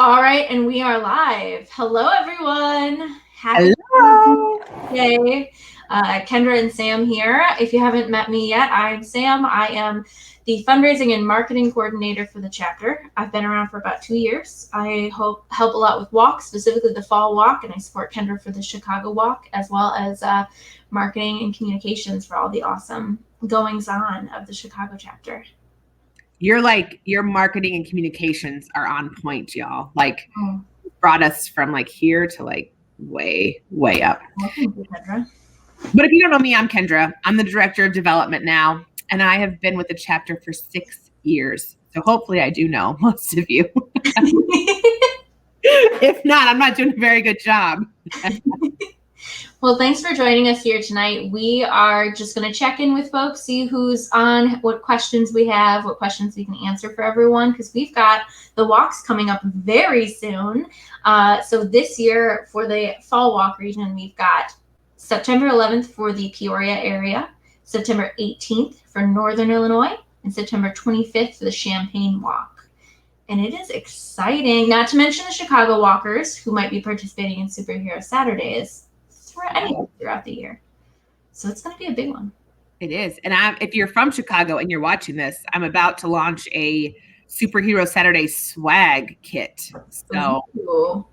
All right, and we are live. Hello, everyone. Happy Day. Kendra and Sam here. If you haven't met me yet, I'm Sam. I am the fundraising and marketing coordinator for the chapter. I've been around for about 2 years. I help a lot with walks, specifically the fall walk, and I support Kendra for the Chicago walk, as well as marketing and communications for all the awesome goings on of the Chicago chapter. Your marketing and communications are on point, y'all. Brought us from here to way up. Thank you, Kendra. But if you don't know me, I'm Kendra. I'm the director of development now, and I have been with the chapter for 6 years. So hopefully I do know most of you. If not, I'm not doing a very good job. Well, thanks for joining us here tonight. We are just going to check in with folks, see who's on, what questions we have, what questions we can answer for everyone, because we've got the walks coming up very soon. So this year for the fall walk region, we've got September 11th for the Peoria area, September 18th for Northern Illinois, and September 25th for the Champaign walk. And it is exciting, not to mention the Chicago walkers who might be participating in Superhero Saturdays throughout the year. So it's going to be a big one. It is. And if you're from Chicago and you're watching this, I'm about to launch a Superhero Saturday swag kit. So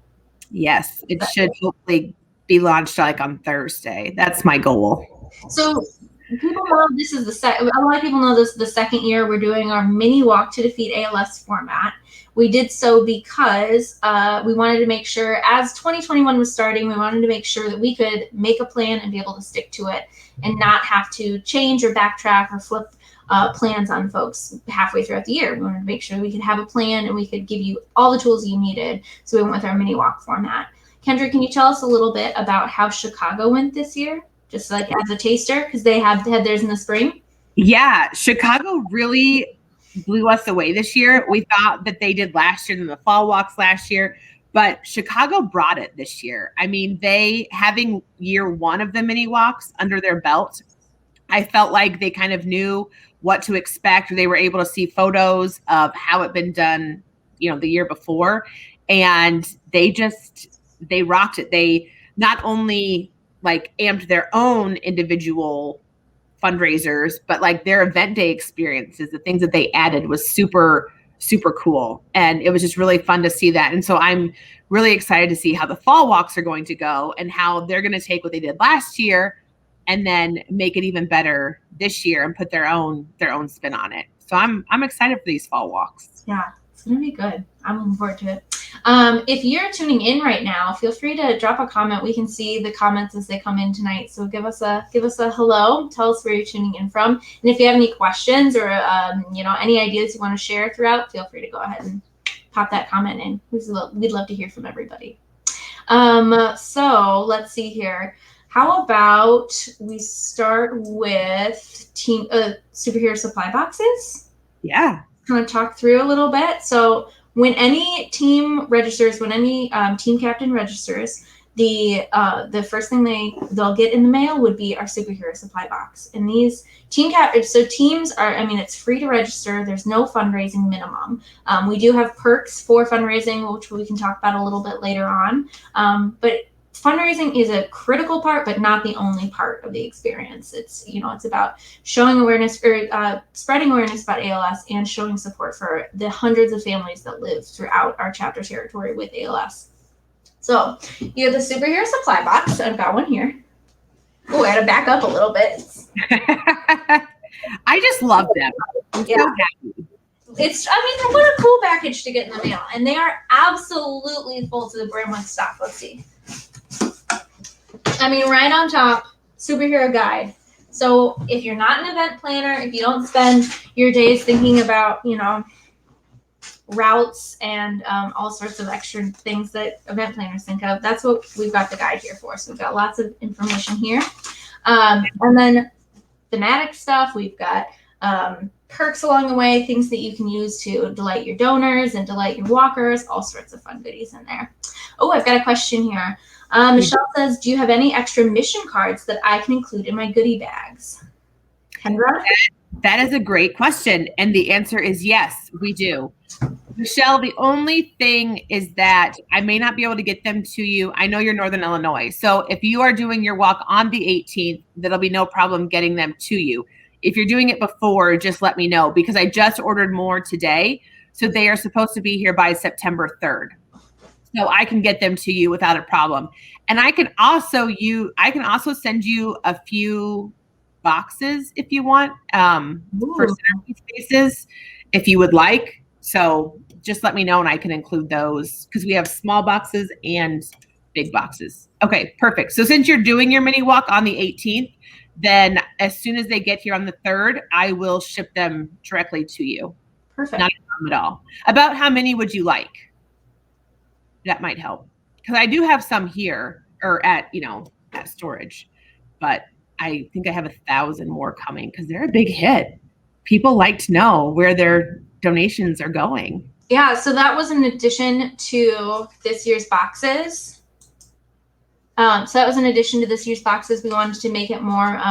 yes, it should hopefully be launched on Thursday. That's my goal. So people know this is a lot of people know this is the second year we're doing our mini walk to defeat ALS format. We did so because we wanted to make sure, as 2021 was starting, we wanted to make sure that we could make a plan and be able to stick to it and not have to change or backtrack or flip plans on folks halfway throughout the year. We wanted to make sure we could have a plan and we could give you all the tools you needed. So we went with our mini walk format. Kendra, can you tell us a little bit about how Chicago went this year? Just as a taster, because they had theirs in the spring. Yeah, Chicago really blew us away this year. We thought that they did last year than the fall walks last year, but Chicago brought it this year. I mean, they having year one of the mini walks under their belt, I felt like they kind of knew what to expect. They were able to see photos of how it been done, the year before, and they rocked it. They not only amped their own individual fundraisers, but their event day experiences, the things that they added was super, super cool. And it was just really fun to see that. And so I'm really excited to see how the fall walks are going to go and how they're going to take what they did last year and then make it even better this year and put their own spin on it. So I'm excited for these fall walks. Yeah, it's going to be good. I'm looking forward to it. If you're tuning in right now, feel free to drop a comment. We can see the comments as they come in tonight. So give us a hello. Tell us where you're tuning in from. And if you have any questions or any ideas you want to share throughout, feel free to go ahead and pop that comment in. We'd love to hear from everybody. So let's see here. How about we start with superhero supply boxes? Yeah. Kind of talk through a little bit. So when any team registers, when any team captain registers, the first thing they'll get in the mail would be our superhero supply box. And these teams are, it's free to register. There's no fundraising minimum. We do have perks for fundraising, which we can talk about a little bit later on. But fundraising is a critical part, but not the only part of the experience. It's about showing awareness or spreading awareness about ALS and showing support for the hundreds of families that live throughout our chapter territory with ALS. So you have the superhero supply box. I've got one here. Oh, I had to back up a little bit. I just love them. I'm so happy. What a cool package to get in the mail. And they are absolutely full to the brim with stuff. Let's see. Right on top, superhero guide. So if you're not an event planner, if you don't spend your days thinking about, routes and all sorts of extra things that event planners think of, that's what we've got the guide here for. So we've got lots of information here. And then thematic stuff, we've got perks along the way, things that you can use to delight your donors and delight your walkers, all sorts of fun goodies in there. Oh, I've got a question here. Michelle says, do you have any extra mission cards that I can include in my goodie bags? Kendra? That is a great question. And the answer is yes, we do. Michelle, the only thing is that I may not be able to get them to you. I know you're Northern Illinois. So if you are doing your walk on the 18th, there'll be no problem getting them to you. If you're doing it before, just let me know, because I just ordered more today. So they are supposed to be here by September 3rd. So I can get them to you without a problem. And I can also send you a few boxes if you want, for centerpiece spaces, if you would like. So just let me know and I can include those, because we have small boxes and big boxes. Okay, perfect. So since you're doing your mini walk on the 18th, then as soon as they get here on the 3rd, I will ship them directly to you. Perfect. Not a problem at all. About how many would you like? That might help, because I do have some here, or at storage, but I think I have 1,000 more coming because they're a big hit. People like to know where their donations are going. Yeah, so that was in addition to this year's boxes. We wanted to make it more,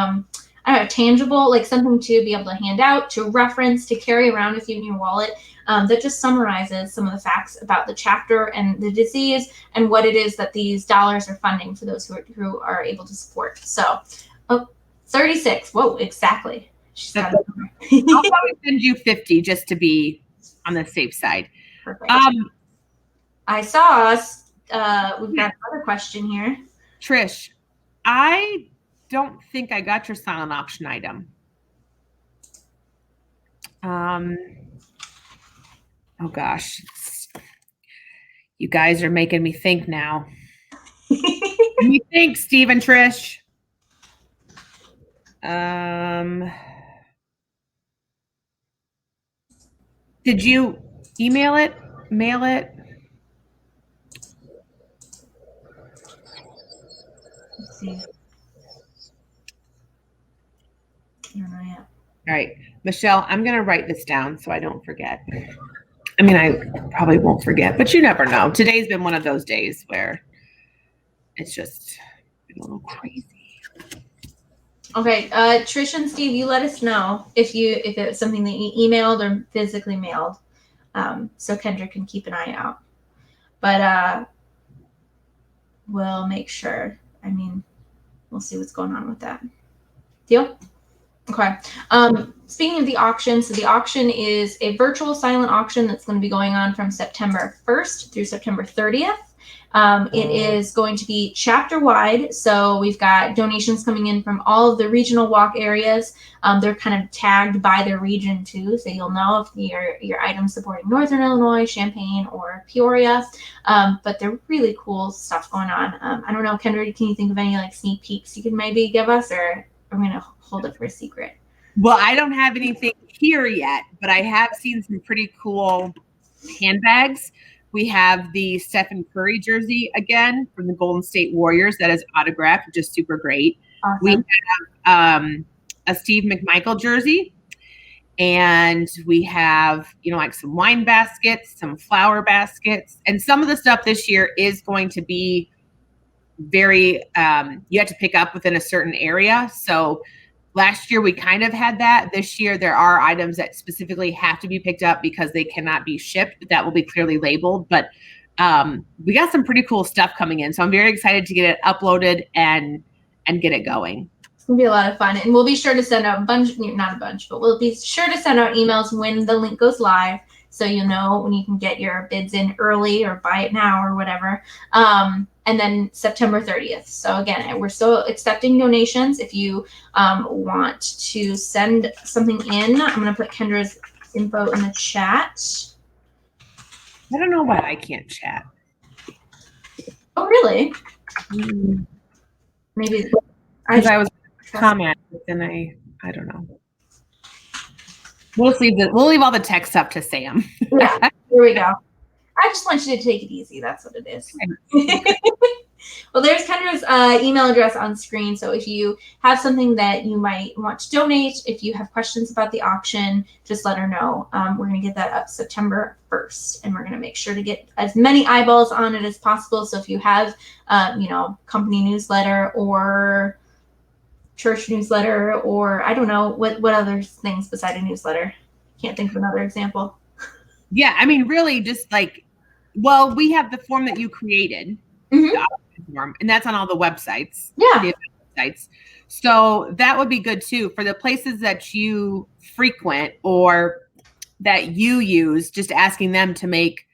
tangible, like something to be able to hand out, to reference, to carry around with you in your wallet, that just summarizes some of the facts about the chapter and the disease and what it is that these dollars are funding for those who are able to support. So, 36. Whoa, exactly. I'll probably send you 50 just to be on the safe side. Perfect. I saw us. We've got another question here. Trish, I don't think I got your silent auction item. Oh gosh, you guys are making me think now. Let me think, Steve and Trish. Did you email it? Mail it? Let's see. I don't know yet. All right, Michelle, I'm going to write this down so I don't forget. I mean, I probably won't forget, but you never know. Today's been one of those days where it's just a little crazy. Okay, Trish and Steve, you let us know if it's something that you emailed or physically mailed, so Kendra can keep an eye out. But we'll make sure. I mean, we'll see what's going on with that. Deal? Okay. Speaking of the auction, so the auction is a virtual silent auction that's going to be going on from September 1st through September 30th. It is going to be chapter wide. So we've got donations coming in from all of the regional walk areas. They're kind of tagged by their region too. So you'll know if your items supporting Northern Illinois, Champaign, or Peoria. But they're really cool stuff going on. I don't know, Kendra, can you think of any like sneak peeks you could maybe give us, or I'm going to hold it for a secret? Well, I don't have anything here yet, but I have seen some pretty cool handbags. We have the Stephen Curry jersey again from the Golden State Warriors that is autographed, which is super great. Awesome. We have a Steve McMichael jersey, and we have, like some wine baskets, some flower baskets, and some of the stuff this year is going to be very, you have to pick up within a certain area. So last year we kind of had that. This year there are items that specifically have to be picked up because they cannot be shipped. That will be clearly labeled, but we got some pretty cool stuff coming in. So I'm very excited to get it uploaded and get it going. It's gonna be a lot of fun, and we'll be sure to send out we'll be sure to send out emails when the link goes live, so you'll know when you can get your bids in early or buy it now or whatever. And then September 30th. So again, we're still accepting donations. If you want to send something in, I'm going to put Kendra's info in the chat. I don't know why I can't chat. Oh, really? Maybe. Because I was commenting, but then I don't know. We'll leave all the text up to Sam. Yeah, here we go. I just want you to take it easy. That's what it is. Well, there's Kendra's email address on screen. So if you have something that you might want to donate, if you have questions about the auction, just let her know. We're going to get that up September 1st, and we're going to make sure to get as many eyeballs on it as possible. So if you have, company newsletter or church newsletter, or I don't know what other things beside a newsletter. Can't think of another example. Yeah, I mean, really just like, well, we have the form that you created, the option form, and that's on all the websites. Yeah. The websites. So that would be good too for the places that you frequent or that you use, just asking them to make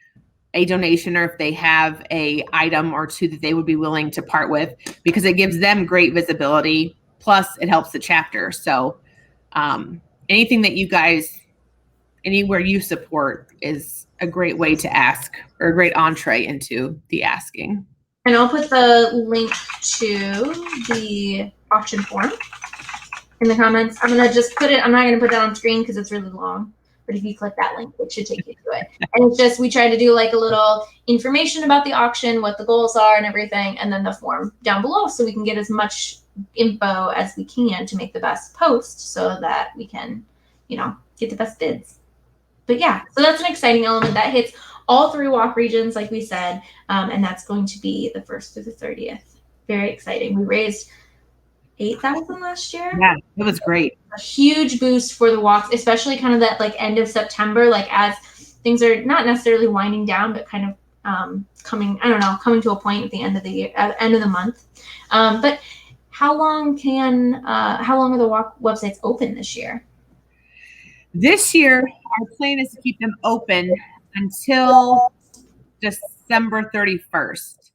a donation, or if they have a item or two that they would be willing to part with, because it gives them great visibility. Plus it helps the chapter. So anything that you guys, anywhere you support is a great way to ask, or a great entree into the asking. And I'll put the link to the auction form in the comments. I'm going to just put it, I'm not going to put that on screen because it's really long. But if you click that link, it should take you to it. And it's just, we try to do like a little information about the auction, what the goals are and everything, and then the form down below so we can get as much info as we can to make the best post so that we can, you know, get the best bids. But yeah, so that's an exciting element that hits all 3 walk regions, like we said, and that's going to be the 1st through the 30th. Very exciting. We raised $8,000 last year. Yeah, it was great. A huge boost for the walks, especially kind of that like end of September, like as things are not necessarily winding down, but kind of coming to a point at the end of the year, end of the month. But how long are the walk websites open this year? This year, our plan is to keep them open until December 31st.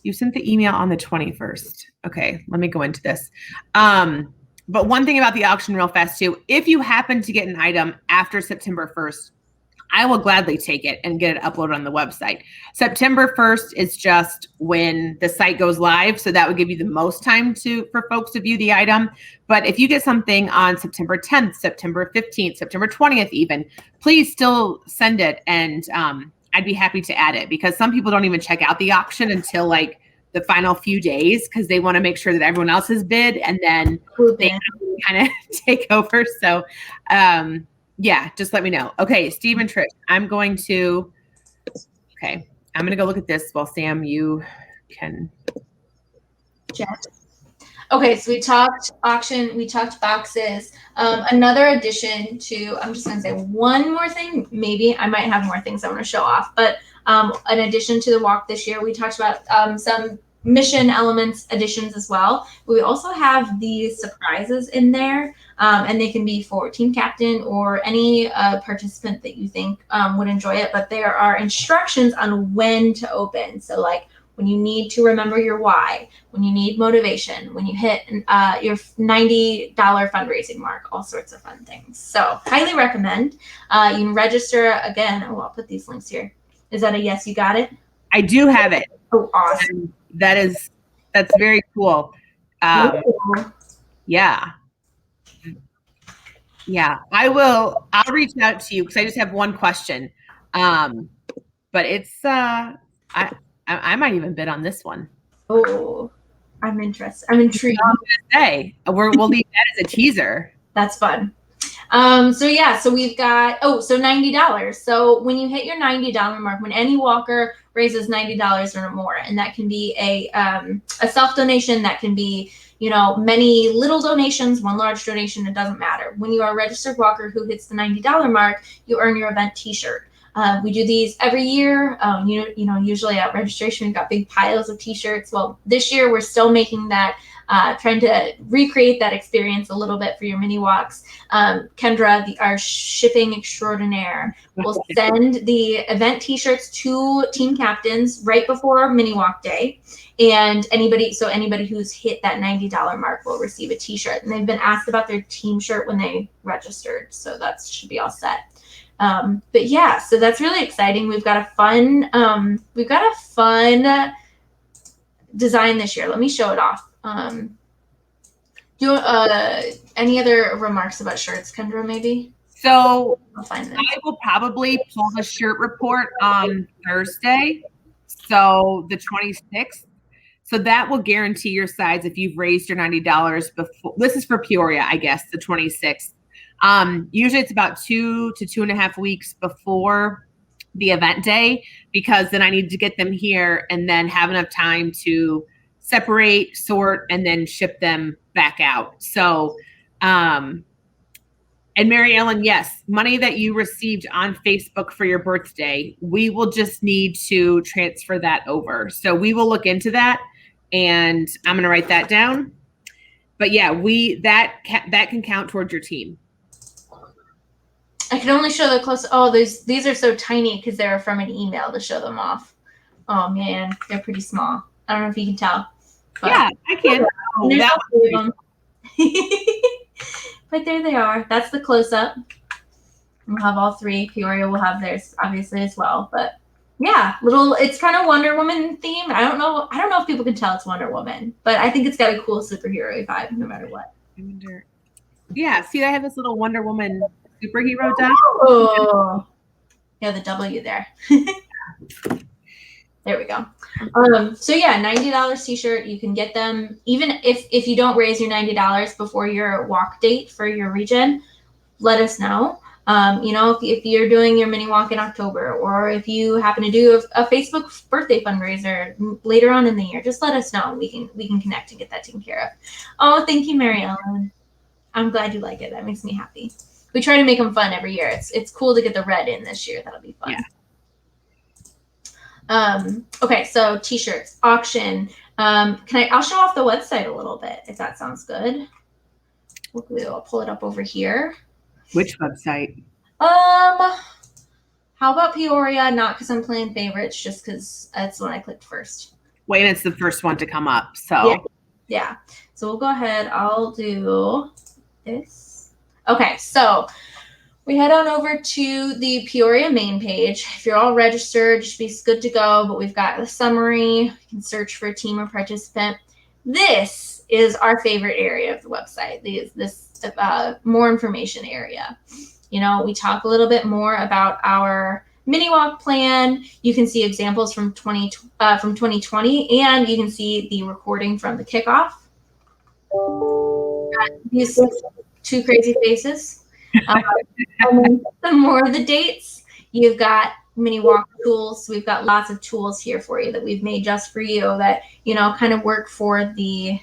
You sent the email on the 21st. Okay, let me go into this. But one thing about the auction real fast too, if you happen to get an item after September 1st, I will gladly take it and get it uploaded on the website. September 1st is just when the site goes live. So that would give you the most time for folks to view the item. But if you get something on September 10th, September 15th, September 20th even, please still send it. And I'd be happy to add it, because some people don't even check out the auction until like the final few days, because they want to make sure that everyone else has bid, and then they kind of take over. So yeah, just let me know. Okay, Steve and Trish, I'm going to go look at this while Sam, you can chat. Okay, so we talked auction, we talked boxes. Another addition to, I'm just going to say one more thing. Maybe I might have more things I want to show off. But in addition to the walk this year, we talked about some mission elements additions as well. We also have these surprises in there, and they can be for team captain or any participant that you think would enjoy it. But there are instructions on when to open. So like, when you need to remember your why, when you need motivation, when you hit your $90 fundraising mark, all sorts of fun things. So highly recommend. You can register again. Oh, I'll put these links here. Is that a yes, you got it? I do have it. Oh, awesome. That's very cool. Yeah. I'll reach out to you because I just have one question. But it's I might even bid on this one. Oh, I'm interested. I'm intrigued. I'm gonna say we'll leave that as a teaser. That's fun. So we've got so $90. So when you hit your $90 mark, when any walker raises $90 or more, and that can be a self donation, that can be many little donations, one large donation, it doesn't matter. When you are a registered walker who hits the $90 mark, you earn your event T-shirt. We do these every year. Usually at registration, we've got big piles of T-shirts. Well, this year we're still making that, trying to recreate that experience a little bit for your mini walks. Kendra, our shipping extraordinaire, will send the event T-shirts to team captains right before mini walk day. And anybody who's hit that $90 mark will receive a T-shirt. And they've been asked about their team shirt when they registered. So that should be all set. But yeah, so that's really exciting. We've got a fun design this year. Let me show it off. Any other remarks about shirts, Kendra, maybe? So I will probably pull the shirt report on Thursday, so the 26th. So that will guarantee your size if you've raised your $90 before. This is for Peoria, I guess, the 26th. Usually it's about 2 to 2.5 weeks before the event day, because then I need to get them here and then have enough time to separate, sort, and then ship them back out. So, and Mary Ellen, yes, money that you received on Facebook for your birthday, we will just need to transfer that over. So we will look into that, and I'm going to write that down. But yeah, that can count towards your team. I can only show the close. Oh, these are so tiny because they're from an email to show them off. Oh man, they're pretty small. I don't know if you can tell. Yeah, I can. Oh, that was but there they are. That's the close-up. We'll have all three. Peoria will have theirs obviously as well. But yeah, it's kind of Wonder Woman themed. I don't know if people can tell it's Wonder Woman, but I think it's got a cool superhero vibe no matter what. Yeah, see, I have this little Wonder Woman superhero dot. Oh, yeah, the W there. There we go. So yeah, $90 t-shirt. You can get them even if you don't raise your $90 before your walk date for your region. Let us know. If you're doing your mini walk in October, or if you happen to do a Facebook birthday fundraiser later on in the year, just let us know. We can connect and get that taken care of. Oh, thank you, Mary Ellen. I'm glad you like it. That makes me happy. We try to make them fun every year. It's cool to get the red in this year. That'll be fun. Yeah. Okay, so t-shirts, auction. I'll show off the website a little bit if that sounds good. I'll pull it up over here. Which website? How about Peoria? Not because I'm playing favorites, just because that's the one I clicked first. Wait, it's the first one to come up. So yeah. So we'll go ahead. I'll do this. Okay, so we head on over to the Peoria main page. If you're all registered, you should be good to go, but we've got the summary. You can search for a team or participant. This is our favorite area of the website, this more information area. We talk a little bit more about our mini walk plan. You can see examples from 2020, and you can see the recording from the kickoff. These two crazy faces. Some more of the dates. You've got mini walk tools. We've got lots of tools here for you that we've made just for you that kind of work for the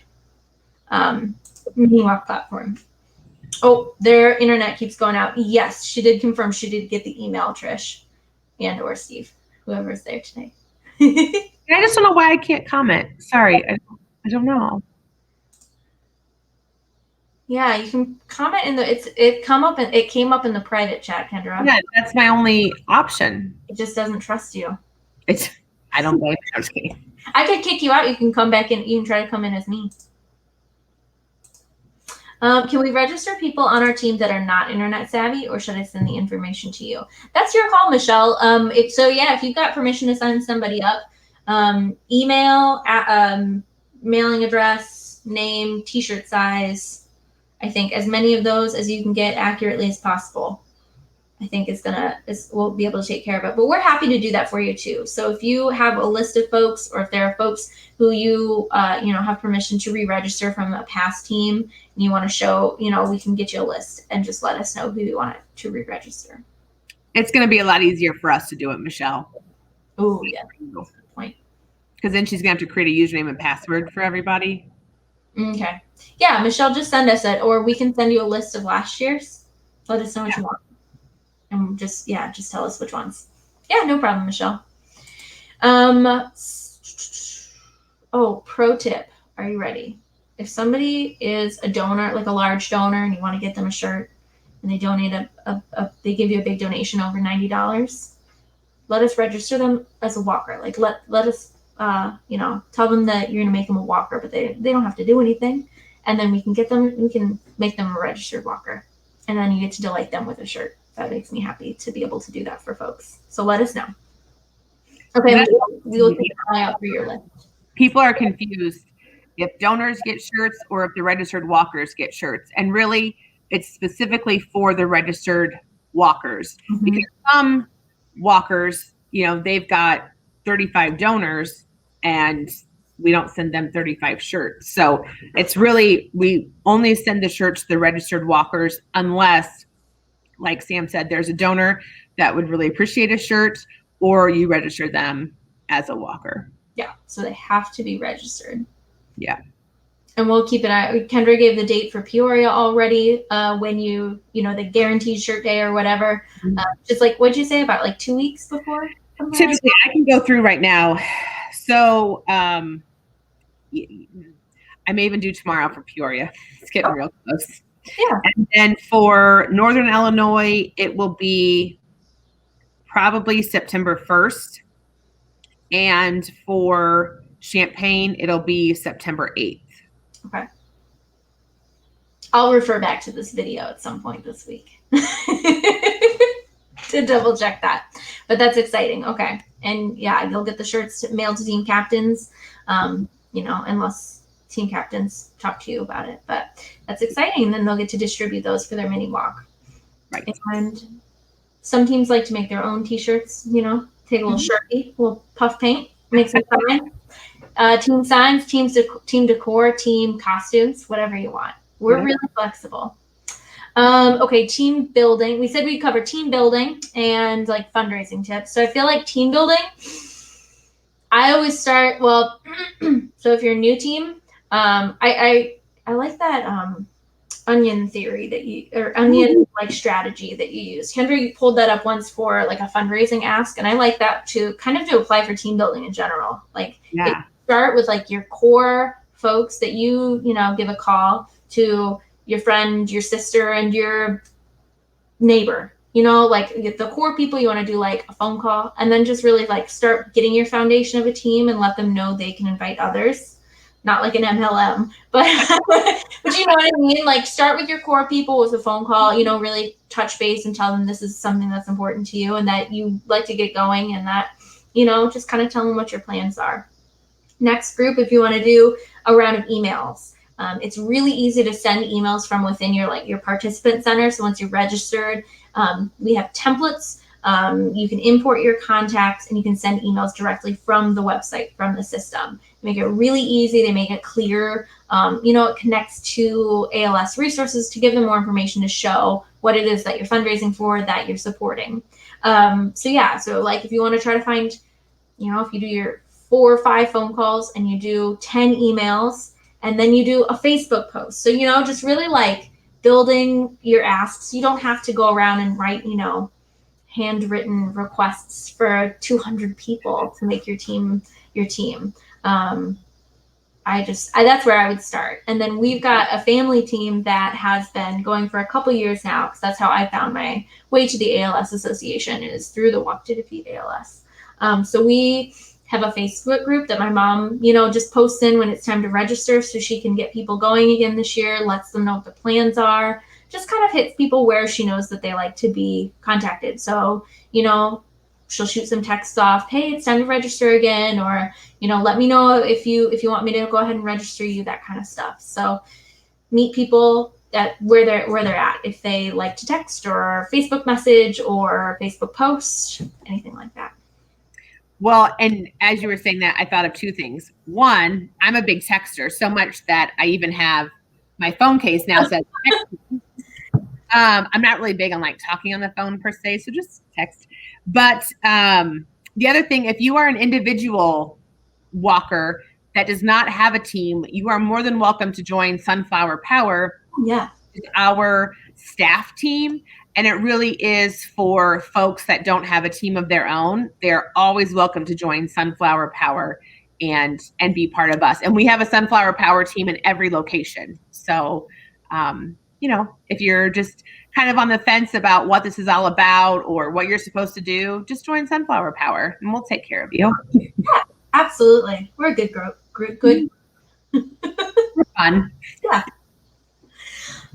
mini walk platform. Oh, their internet keeps going out. Yes, she did confirm she did get the email, Trish, and or Steve, whoever's there today. I just don't know why I can't comment. Sorry, I don't know. Yeah, you can comment in the it came up in the private chat, Kendra. Yeah, that's my only option. It just doesn't trust you. I don't blame you. I'm just kidding. I could kick you out. You can come back in. You can try to come in as me. Can we register people on our team that are not internet savvy, or should I send the information to you? That's your call, Michelle. If you've got permission to sign somebody up, email, mailing address, name, t-shirt size. I think as many of those as you can get accurately as possible. I think we'll be able to take care of it. But we're happy to do that for you too. So if you have a list of folks, or if there are folks who you have permission to re-register from a past team, and you want to show, we can get you a list and just let us know who you want to re-register. It's going to be a lot easier for us to do it, Michelle. Oh yeah, good point. Because then she's going to have to create a username and password for everybody. Okay. Yeah, Michelle, just send us it, or we can send you a list of last year's. Let us know what you want. And just tell us which ones. Yeah, no problem, Michelle. Pro tip. Are you ready? If somebody is a donor, like a large donor, and you want to get them a shirt, and they donate they give you a big donation over $90, let us register them as a walker. Like let us tell them that you're gonna make them a walker, but they don't have to do anything. And then we can make them a registered walker. And then you get to delight them with a shirt. That makes me happy to be able to do that for folks. So let us know. Okay, we will keep an eye out for your list. People are confused if donors get shirts or if the registered walkers get shirts. And really, it's specifically for the registered walkers. Mm-hmm. Because some walkers, they've got 35 donors and we don't send them 35 shirts. So it's really, we only send the shirts to the registered walkers unless, like Sam said, there's a donor that would really appreciate a shirt, or you register them as a walker. Yeah, so they have to be registered. Yeah. And we'll keep it out. Kendra gave the date for Peoria already. When the guaranteed shirt day or whatever. Just like, what'd you say, about like 2 weeks before? Typically, I can go through right now. So I may even do tomorrow for Peoria. It's getting real close. Yeah. And then for Northern Illinois, it will be probably September 1st. And for Champaign, it'll be September 8th. Okay. I'll refer back to this video at some point this week to double check that. But that's exciting. Okay. And yeah, you'll get the shirts mailed to team captains, unless team captains talk to you about it. But that's exciting. And then they'll get to distribute those for their mini walk. Right. And some teams like to make their own t-shirts, take a little Sharpie, a little puff paint, make some sign. Team signs, team decor, team costumes, whatever you want. We're really flexible. Okay, team building. We said we'd cover team building and like fundraising tips. So I feel like team building, I always start, so if you're a new team, I like that onion theory onion like strategy that you use. Kendra, you pulled that up once for like a fundraising ask, and I like that to apply for team building in general. Like, start with like your core folks that you give a call to, your friend, your sister, and your neighbor. Like the core people, you want to do like a phone call, and then just really like start getting your foundation of a team and let them know they can invite others. Not like an MLM, but but you know what I mean? Like, start with your core people with a phone call, really touch base and tell them this is something that's important to you and that you like to get going, and that, just kind of tell them what your plans are. Next group, if you want to do a round of emails, it's really easy to send emails from within your participant center. So once you're registered, we have templates. You can import your contacts and you can send emails directly from the website, from the system. Make it really easy. They make it clear. It connects to ALS resources to give them more information to show what it is that you're fundraising for, that you're supporting. So like if you want to try to find, if you do your 4 or 5 phone calls and you do 10 emails and then you do a Facebook post. So, just really like building your asks. You don't have to go around and write, handwritten requests for 200 people to make your team your team. That's where I would start. And then we've got a family team that has been going for a couple years now, because that's how I found my way to the ALS Association, is through the Walk to Defeat ALS. So we have a Facebook group that my mom, just posts in when it's time to register so she can get people going again this year, lets them know what the plans are, just kind of hits people where she knows that they like to be contacted. So, she'll shoot some texts off, hey, it's time to register again, or, let me know if you want me to go ahead and register you, that kind of stuff. So meet people at where they're at, if they like to text or Facebook message or Facebook post, anything like that. Well, and as you were saying that, I thought of 2 things. One, I'm a big texter, so much that I even have my phone case now says text. I'm not really big on like talking on the phone per se, so just text. But the other thing, if you are an individual walker that does not have a team, you are more than welcome to join Sunflower Power. Yeah. It's our staff team. And it really is for folks that don't have a team of their own. They're always welcome to join Sunflower Power and be part of us. And we have a Sunflower Power team in every location. So, if you're just kind of on the fence about what this is all about or what you're supposed to do, just join Sunflower Power and we'll take care of you. Yeah, absolutely. We're a good group. Good. We're fun. Yeah.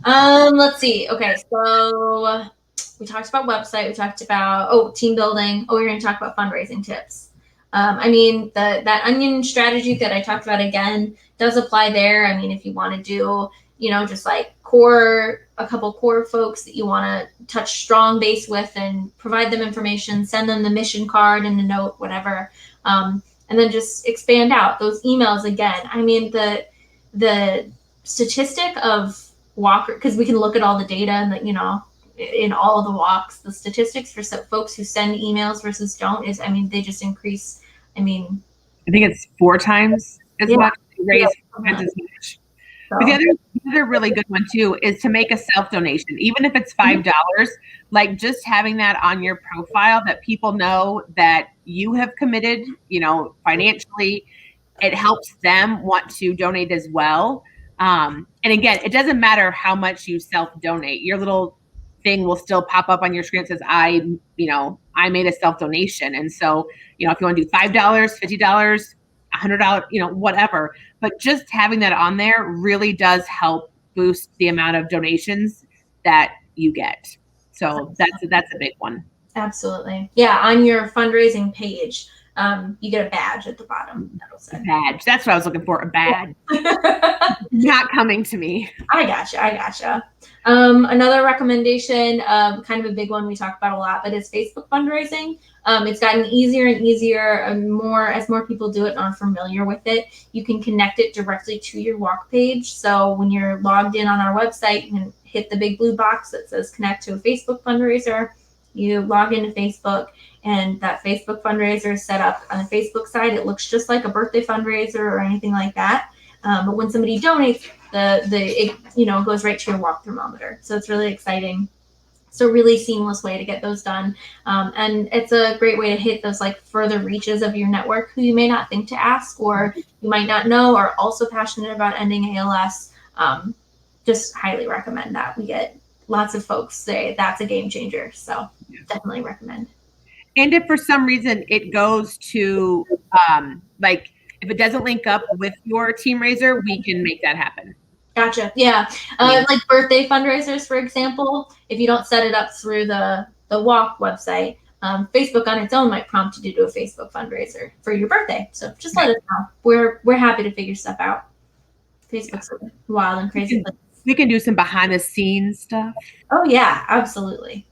Let's see. Okay, so we talked about website. We talked about team building. We're going to talk about fundraising tips. That onion strategy that I talked about again does apply there. If you want to do, just like a couple core folks that you want to touch strong base with and provide them information, send them the mission card and the note, whatever. And then just expand out those emails again. The statistic of walker, because we can look at all the data and that, in all of the walks, the statistics for folks who send emails versus don't is, they just increase. I think it's 4 times as much raise funds as much. So. But the other really good one too is to make a self-donation, even if it's $5, like just having that on your profile that people know that you have committed, financially. It helps them want to donate as well. And again, it doesn't matter how much you self-donate. Your little thing will still pop up on your screen that says, I made a self-donation. And so, if you want to do $5, $50, $100, whatever, but just having that on there really does help boost the amount of donations that you get. So that's a big one. Absolutely. Yeah. On your fundraising page, you get a badge at the bottom. That'll say. A badge. That's what I was looking for. A badge. Not coming to me. I gotcha. Another recommendation, kind of a big one we talk about a lot, but it's Facebook fundraising. It's gotten easier and easier, and as more people do it and are familiar with it, you can connect it directly to your walk page. So when you're logged in on our website, you can hit the big blue box that says connect to a Facebook fundraiser. You log into Facebook, and that Facebook fundraiser is set up on the Facebook side. It looks just like a birthday fundraiser or anything like that. But when somebody donates, it goes right to your walk thermometer. So it's really exciting. It's a really seamless way to get those done. And it's a great way to hit those further reaches of your network who you may not think to ask, or you might not know are also passionate about ending ALS. Just highly recommend that. We get lots of folks say that's a game changer. So definitely recommend. And if for some reason it goes to if it doesn't link up with your team raiser, we can make that happen. Gotcha. Yeah. Like birthday fundraisers, for example, if you don't set it up through the walk website, Facebook on its own might prompt you to do a Facebook fundraiser for your birthday. So just let us know. We're happy to figure stuff out. Facebook's a wild and crazy place. We can do some behind the scenes stuff. Oh yeah, absolutely.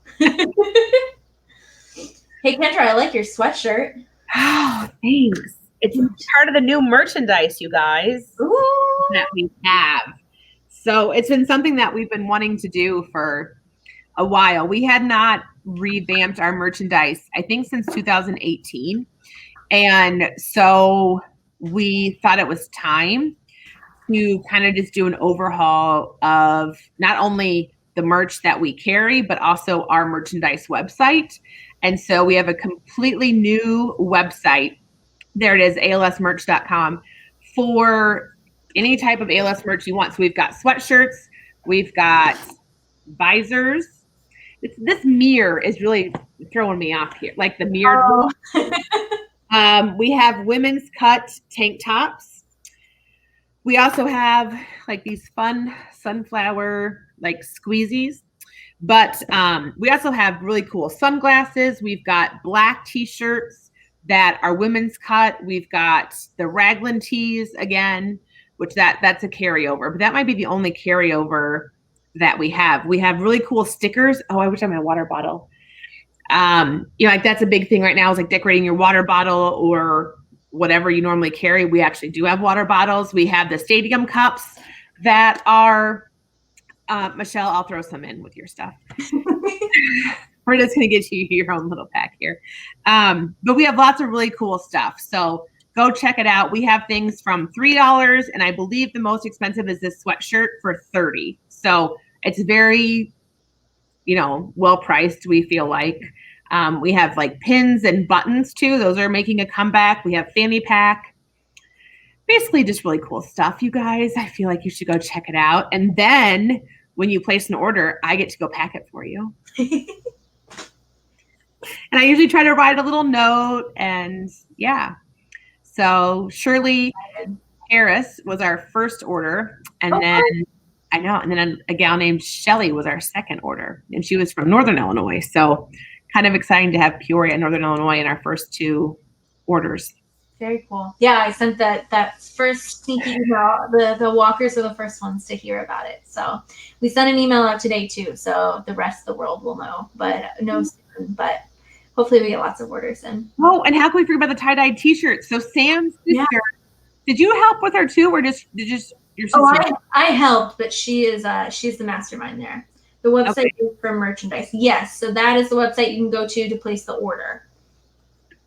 Hey Kendra, I like your sweatshirt. Oh, thanks. It's part of the new merchandise, you guys, that we have. So it's been something that we've been wanting to do for a while. We had not revamped our merchandise, I think, since 2018. And so we thought it was time to kind of just do an overhaul of not only the merch that we carry, but also our merchandise website. And so we have a completely new website. There it is, alsmerch.com, for any type of ALS merch you want. So we've got sweatshirts, we've got visors. This mirror is really throwing me off here, like the mirror. Oh. We have women's cut tank tops. We also have these fun sunflower squeezies. But we also have really cool sunglasses. We've got black t-shirts that are women's cut. We've got the raglan tees again, which that's a carryover, but that might be the only carryover that we have. We have really cool stickers. Oh, I wish I had my water bottle. That's a big thing right now is decorating your water bottle or whatever you normally carry. We actually do have water bottles. We have the stadium cups that are, Michelle, I'll throw some in with your stuff. We're just going to get you your own little pack here. But we have lots of really cool stuff. So go check it out. We have things from $3, and I believe the most expensive is this sweatshirt for $30. So it's very, well priced, we feel like. We have pins and buttons too. Those are making a comeback. We have fanny pack. Basically just really cool stuff, you guys. I feel like you should go check it out. And then when you place an order, I get to go pack it for you. And I usually try to write a little note, and yeah. So Shirley Harris was our first order, and then a gal named Shelly was our second order, and she was from Northern Illinois. So kind of exciting to have Peoria and Northern Illinois in our first two orders. Very cool. Yeah, I sent that first sneaky email. The walkers were the first ones to hear about it. So we sent an email out today too. So the rest of the world will know, but but hopefully we get lots of orders in. Oh, and how can we forget about the tie-dye t-shirts? So Sam's sister, did you help with her too, or just your sister? Oh, I helped, but she's the mastermind there. The website is for merchandise. Yes, so that is the website you can go to place the order.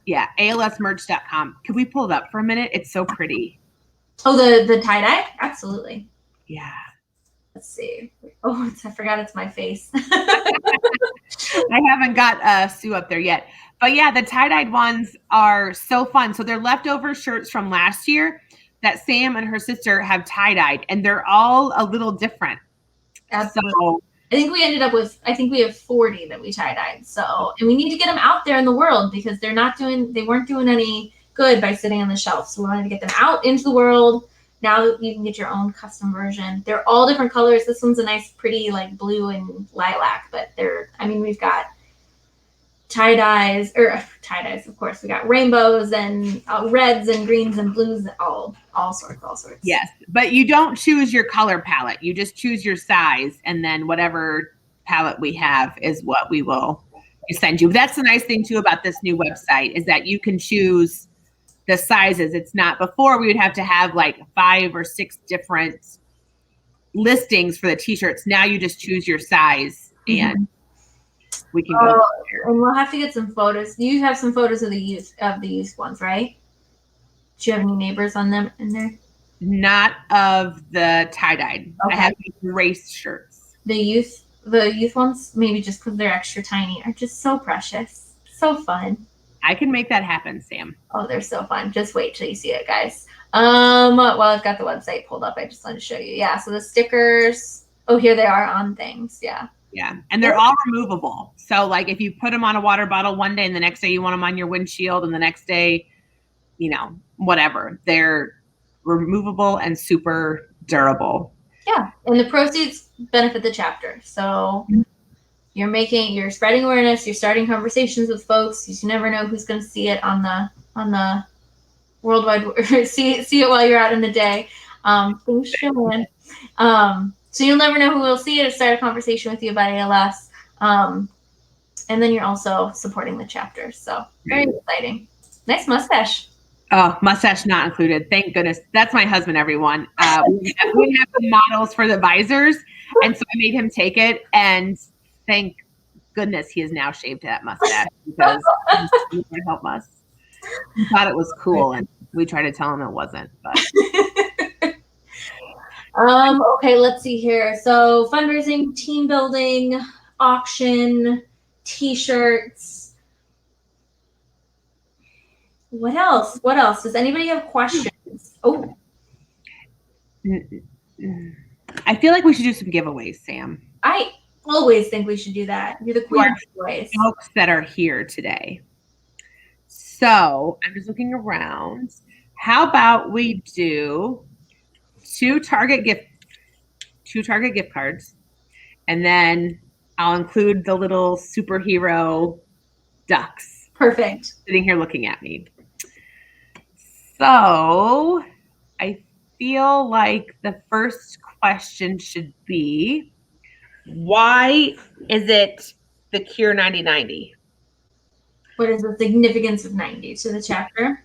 Yeah, alsmerch.com. Can we pull it up for a minute? It's so pretty. Oh, the tie-dye? Absolutely. Yeah. Let's see. Oh, I forgot it's my face. I haven't got Sue up there yet. But yeah, the tie-dyed ones are so fun. So they're leftover shirts from last year that Sam and her sister have tie-dyed, and they're all a little different. Absolutely. So I think we ended up with, I think we have 40 that we tie-dyed. So, and we need to get them out there in the world because they weren't doing any good by sitting on the shelf. So we wanted to get them out into the world. Now that you can get your own custom version. They're all different colors. This one's a nice, pretty, like blue and lilac, but we've got tie-dyes, of course. We got rainbows and reds and greens and blues, all sorts. yes, but you don't choose your color palette. You just choose your size, and then whatever palette we have is what we will send you. That's the nice thing too about this new website is that you can choose the sizes. It's not, before we would have to have like 5 or 6 different listings for the t-shirts. Now you just choose your size and we can go there. And we'll have to get some photos. You have some photos of the youth ones, right? Do you have any neighbors on them in there? Not of the tie-dyed. Okay. I have race shirts. The youth ones, maybe just because they're extra tiny, are just so precious. So fun. I can make that happen, Sam. Oh, they're so fun. Just wait till you see it, guys. Well, I've got the website pulled up. I just wanted to show you. Yeah, so the stickers. Oh, here they are on things. Yeah. Yeah, and they're all removable. So, like, if you put them on a water bottle one day and the next day you want them on your windshield and the next day, whatever. They're removable and super durable. Yeah, and the proceeds benefit the chapter. So you're spreading awareness, you're starting conversations with folks. You never know who's going to see it on the worldwide see it while you're out in the day. Things showing. So you'll never know who will see it or start a conversation with you about ALS. And then you're also supporting the chapter. So very exciting. Nice mustache. Oh, mustache not included. Thank goodness. That's my husband, everyone. We have the models for the visors. And so I made him take it. And thank goodness he has now shaved that mustache because he can help us. He thought it was cool. And we tried to tell him it wasn't. But okay, let's see here. So fundraising, team building, auction, t-shirts. What else? Does anybody have questions? Oh. I feel like we should do some giveaways, Sam. I always think we should do that. You're the queen of giveaways. Folks that are here today. So I'm just looking around. How about we do 2 Target gift cards, and then I'll include the little superhero ducks. Perfect. Sitting here looking at me. So I feel like the first question should be, why is it the Cure 9090? What is the significance of 90 to the chapter?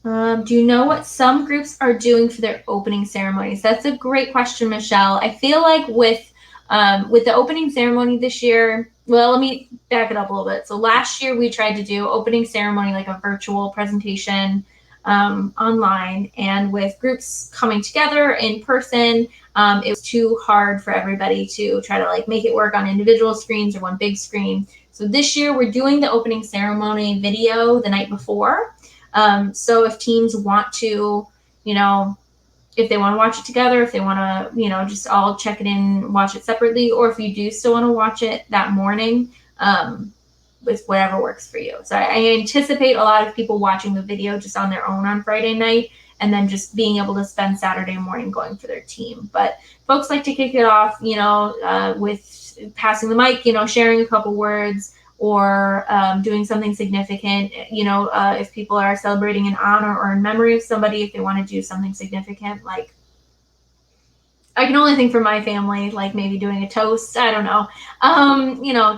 Do you know what some groups are doing for their opening ceremonies? That's a great question, Michelle. I feel like with the opening ceremony this year, well, let me back it up a little bit. So last year we tried to do opening ceremony, like a virtual presentation online, and with groups coming together in person, it was too hard for everybody to try to like make it work on individual screens or one big screen. So this year we're doing the opening ceremony video the night before. So if teams want to, if they want to watch it together, if they want to, just all check it in, watch it separately, or if you do still want to watch it that morning, with whatever works for you. So I anticipate a lot of people watching the video just on their own on Friday night, and then just being able to spend Saturday morning going for their team. But folks like to kick it off, with passing the mic, sharing a couple words, or doing something significant, if people are celebrating in honor or in memory of somebody, if they want to do something significant, like I can only think for my family, like maybe doing a toast, I don't know,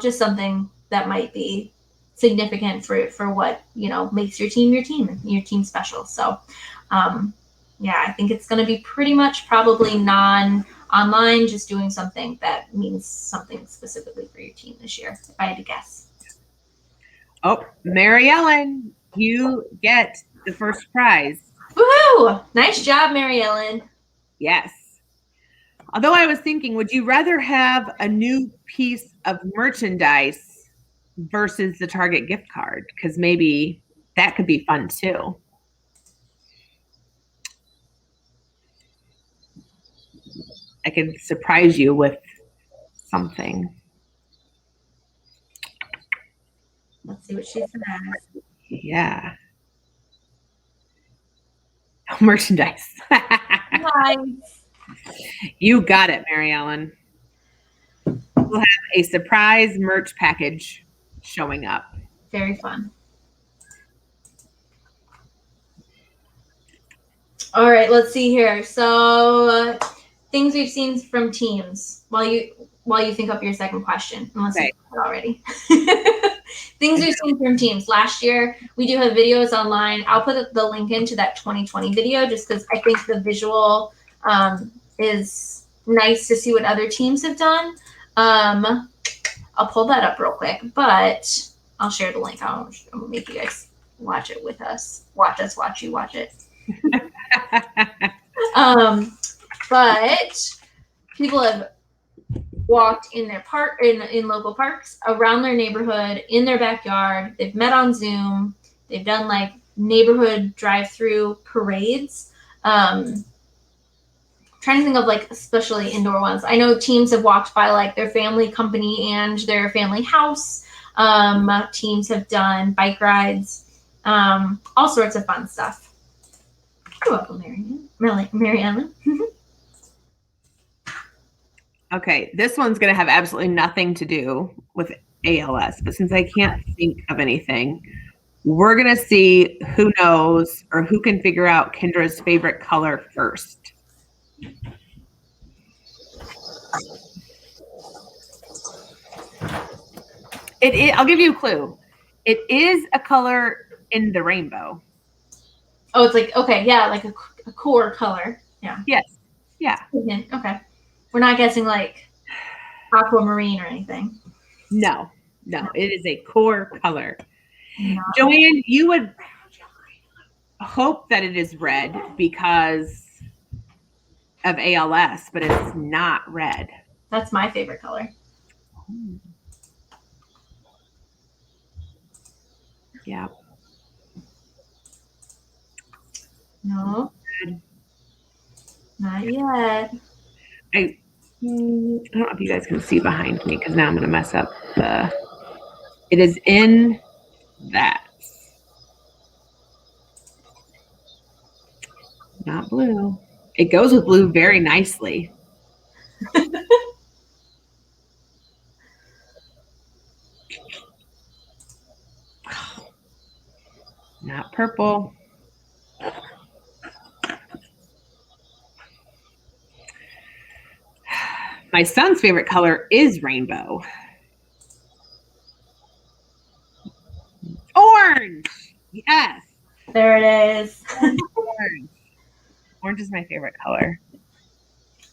just something that might be significant for what, makes your team special. So, I think it's going to be pretty much probably non-online, just doing something that means something specifically for your team this year, if I had to guess. Oh, Mary Ellen, you get the first prize. Woohoo! Nice job, Mary Ellen. Yes. Although I was thinking, would you rather have a new piece of merchandise versus the Target gift card? Because maybe that could be fun too. I could surprise you with something. Let's see what she says. Yeah. Merchandise. Nice. You got it, Mary Ellen. We'll have a surprise merch package showing up. Very fun. All right, let's see here. So things we've seen from teams while you think up your second question, unless Okay. you've got it already. Things we've seen from teams. Last year, we do have videos online. I'll put the link into that 2020 video just because I think the visual is nice to see what other teams have done. I'll pull that up real quick, but I'll share the link. I'll make you guys watch it with us. Watch us watch you watch it. But people have walked in their park in local parks around their neighborhood in their backyard. They've met on Zoom. They've done like neighborhood drive-through parades. Trying to think of like especially indoor ones. I know teams have walked by like their family company and their family house. Teams have done bike rides, all sorts of fun stuff. You're welcome, Mary Ellen. Okay, this one's going to have absolutely nothing to do with ALS, but since I can't think of anything, we're going to see who knows or who can figure out Kendra's favorite color first. I'll give you a clue. It is a color in the rainbow. Oh, it's like, okay, yeah, like a core color. Yeah. Yes. Yeah. Okay. We're not guessing like aquamarine or anything. No, it is a core color. No. Joanne, you would hope that it is red because of ALS, but it's not red. That's my favorite color. Yeah. No. Not yet. I don't know if you guys can see behind me because now I'm going to mess up it is in that. Not blue. It goes with blue very nicely. Not purple. My son's favorite color is rainbow. Orange. Yes. There it is. Orange. Orange is my favorite color.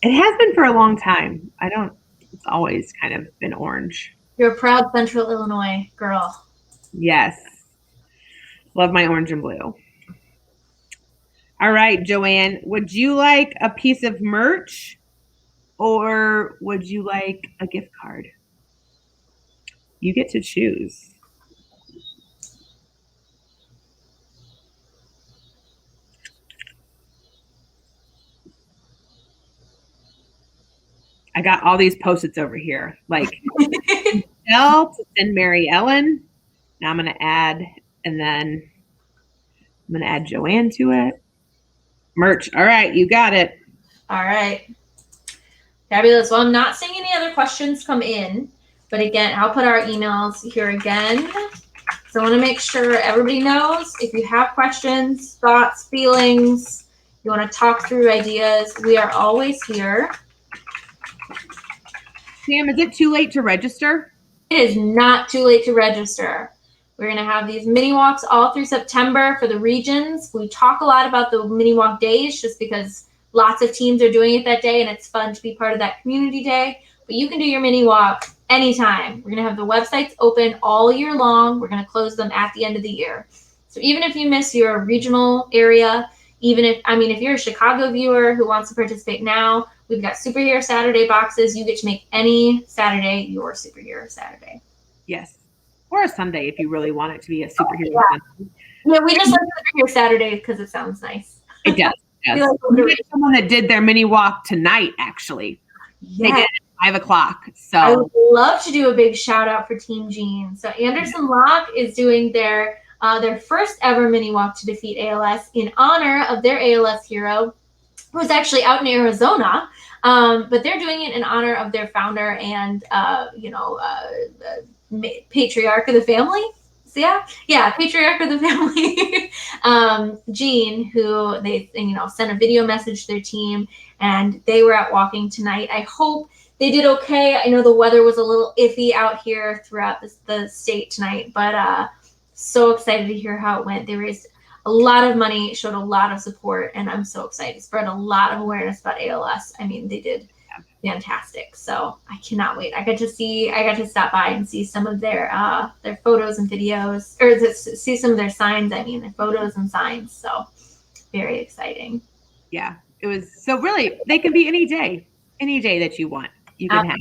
It has been for a long time. It's always kind of been orange. You're a proud Central Illinois girl. Yes. Love my orange and blue. All right, Joanne, would you like a piece of merch or would you like a gift card? You get to choose. I got all these Post-its over here. Like, to send Mary Ellen. Now I'm going to add, and then I'm going to add Joanne to it. Merch. All right, you got it. All right. Fabulous. Well, I'm not seeing any other questions come in, but again, I'll put our emails here again. So I want to make sure everybody knows if you have questions, thoughts, feelings, you want to talk through ideas, we are always here. Sam, is it too late to register? It is not too late to register. We're going to have these mini walks all through September for the regions. We talk a lot about the mini walk days just because lots of teams are doing it that day and it's fun to be part of that community day. But you can do your mini walk anytime. We're going to have the websites open all year long. We're going to close them at the end of the year. So even if you miss your regional area, Even if you're a Chicago viewer who wants to participate now, we've got Superhero Saturday boxes. You get to make any Saturday your Superhero Saturday. Yes. Or a Sunday if you really want it to be a superhero Sunday. Yeah, we just like Superhero Saturday because it sounds nice. It does. We like We had someone that did their mini walk tonight, actually. They did it at 5:00. So I would love to do a big shout out for Team Gene. So Anderson Locke is doing their first ever mini walk to defeat ALS in honor of their ALS hero, who's actually out in Arizona. But they're doing it in honor of their founder and patriarch of the family. So patriarch of the family, Gene, who they sent a video message to their team, and they were out walking tonight. I hope they did okay. I know the weather was a little iffy out here throughout the state tonight, but so excited to hear how it went. They raised a lot of money, showed a lot of support, and I'm so excited. Spread a lot of awareness about ALS. I mean, they did fantastic. So I cannot wait. I got to stop by and see some of their photos and videos, or see some of their signs. I mean, their photos and signs. So very exciting. Yeah, it was. So really, they can be any day that you want. You can have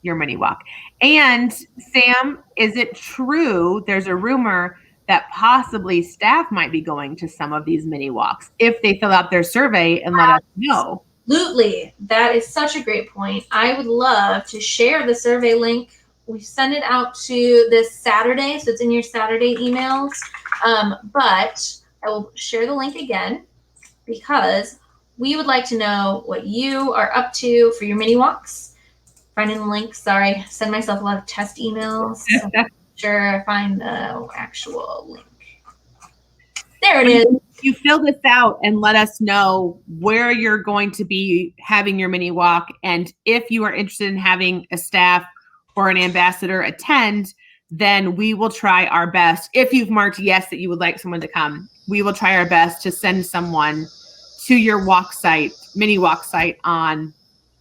your mini walk. And Sam, is it true? There's a rumor that possibly staff might be going to some of these mini walks if they fill out their survey and let us know. Absolutely. That is such a great point. I would love to share the survey link. We send it out to this Saturday, so it's in your Saturday emails. But I will share the link again because we would like to know what you are up to for your mini walks. Finding the link. Sorry, send myself a lot of test emails. So I'm sure I find the actual link. There it is. You fill this out and let us know where you're going to be having your mini walk. And if you are interested in having a staff or an ambassador attend, then we will try our best. If you've marked yes that you would like someone to come, we will try our best to send someone to your walk site, mini walk site on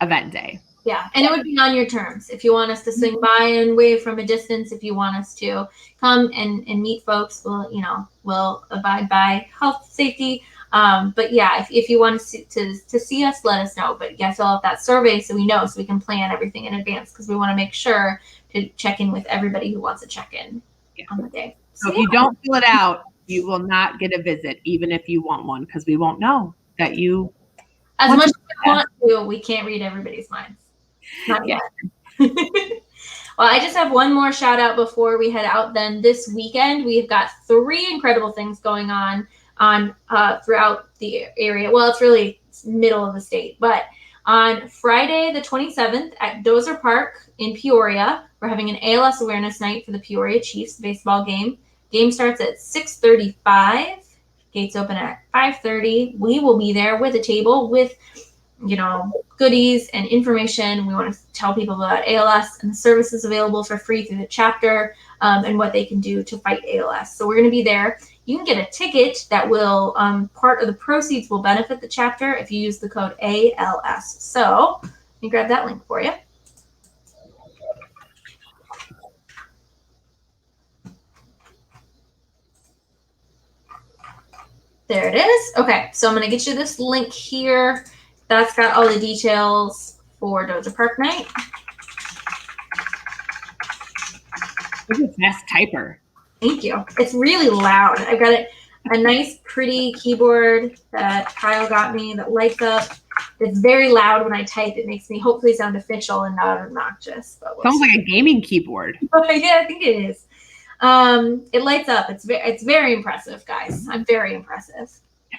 event day. Yeah, and it would be on your terms. If you want us to swing by and wave from a distance, if you want us to come and meet folks, we'll abide by health, safety. But yeah, if you want to see us, let us know. But you guys fill out that survey so we know, so we can plan everything in advance, because we want to make sure to check in with everybody who wants to check in on the day. So if you don't fill it out, you will not get a visit, even if you want one, because we won't know that you. As much as we want to, we can't read everybody's minds. Not yet. Well, I just have one more shout out before we head out. Then this weekend, we've got 3 incredible things going on throughout the area. Well, it's really middle of the state, but on Friday, the 27th at Dozer Park in Peoria, we're having an ALS awareness night for the Peoria Chiefs baseball game. Game starts at 6:35. Gates open at 5:30. We will be there with a table with goodies and information. We want to tell people about ALS and the services available for free through the chapter, and what they can do to fight ALS. So we're going to be there. You can get a ticket that will, part of the proceeds will benefit the chapter if you use the code ALS. So let me grab that link for you. There it is. Okay, so I'm going to get you this link here. That's got all the details for Dozer Park night. You're a fast typer. Thank you. It's really loud. I've got a nice, pretty keyboard that Kyle got me that lights up. It's very loud when I type. It makes me hopefully sound official and not obnoxious. But sounds like a gaming keyboard. Yeah, I think it is. It lights up. It's very impressive, guys. I'm very impressive.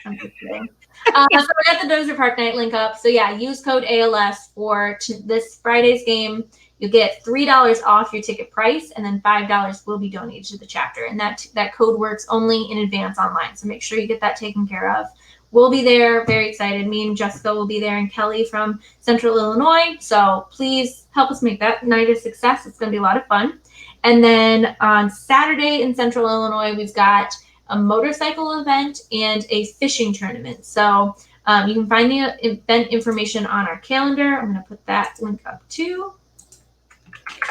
I'm just kidding. So I got the Dozer Park night link up. So yeah, use code ALS for this Friday's game. You get $3 off your ticket price, and then $5 will be donated to the chapter. And that code works only in advance online. So make sure you get that taken care of. We'll be there. Very excited. Me and Jessica will be there, and Kelly from Central Illinois. So please help us make that night a success. It's going to be a lot of fun. And then on Saturday in Central Illinois, we've got a motorcycle event and a fishing tournament. So you can find the event information on our calendar. I'm going to put that link up too.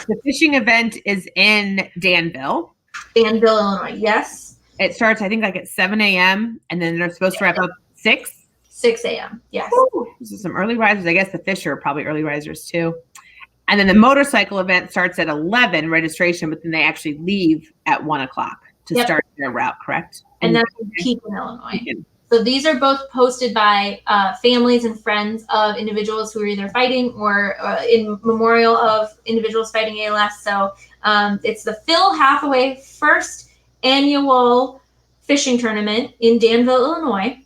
The fishing event is in Danville. Danville, Illinois, yes. It starts, I think, like at 7 a.m. and then they're supposed to wrap up 6? 6 a.m. Yes. Ooh, this is some early risers. I guess the fish are probably early risers too. And then the motorcycle event starts at 11 registration, but then they actually leave at 1 o'clock to start their route, correct? And that's in Pekin, Illinois. So these are both posted by families and friends of individuals who are either fighting or in memorial of individuals fighting ALS. So it's the Phil Hathaway first annual fishing tournament in Danville, Illinois,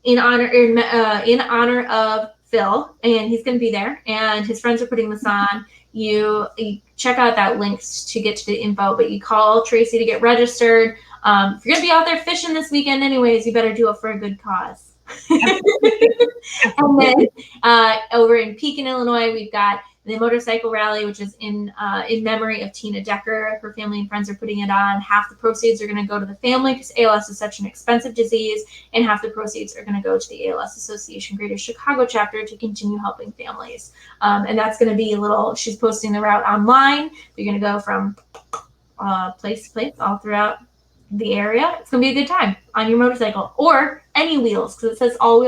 in honor of Phil, and he's going to be there. And his friends are putting this on. You check out that link to get to the info, but you call Tracy to get registered. If you're going to be out there fishing this weekend anyways, you better do it for a good cause. And then over in Pekin, Illinois, we've got the motorcycle rally, which is in memory of Tina Decker. Her family and friends are putting it on. Half the proceeds are going to go to the family because ALS is such an expensive disease, and half the proceeds are going to go to the ALS Association Greater Chicago chapter to continue helping families. And that's going to be she's posting the route online. You're going to go from place to place all throughout the area. It's gonna be a good time on your motorcycle or any wheels, because it says all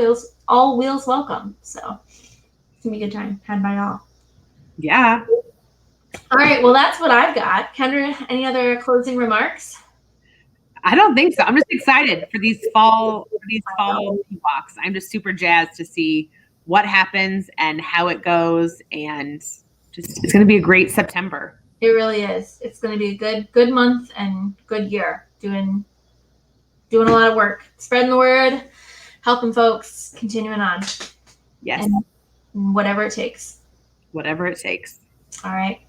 wheels welcome. So it's gonna be a good time had by all. Yeah. All right, well, that's what I've got. Kendra, any other closing remarks? I don't think so. I'm just excited for these fall walks. I'm just super jazzed to see what happens and how it goes, and it's going to be a great September. It really is. It's going to be a good month and good year. Doing a lot of work, spreading the word, helping folks, continuing on. Yes. And whatever it takes. Whatever it takes. All right.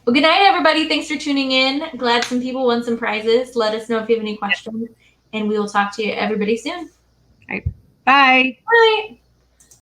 Well, good night, everybody. Thanks for tuning in. Glad some people won some prizes. Let us know if you have any questions, and we will talk to you everybody soon. All right. Bye. Bye.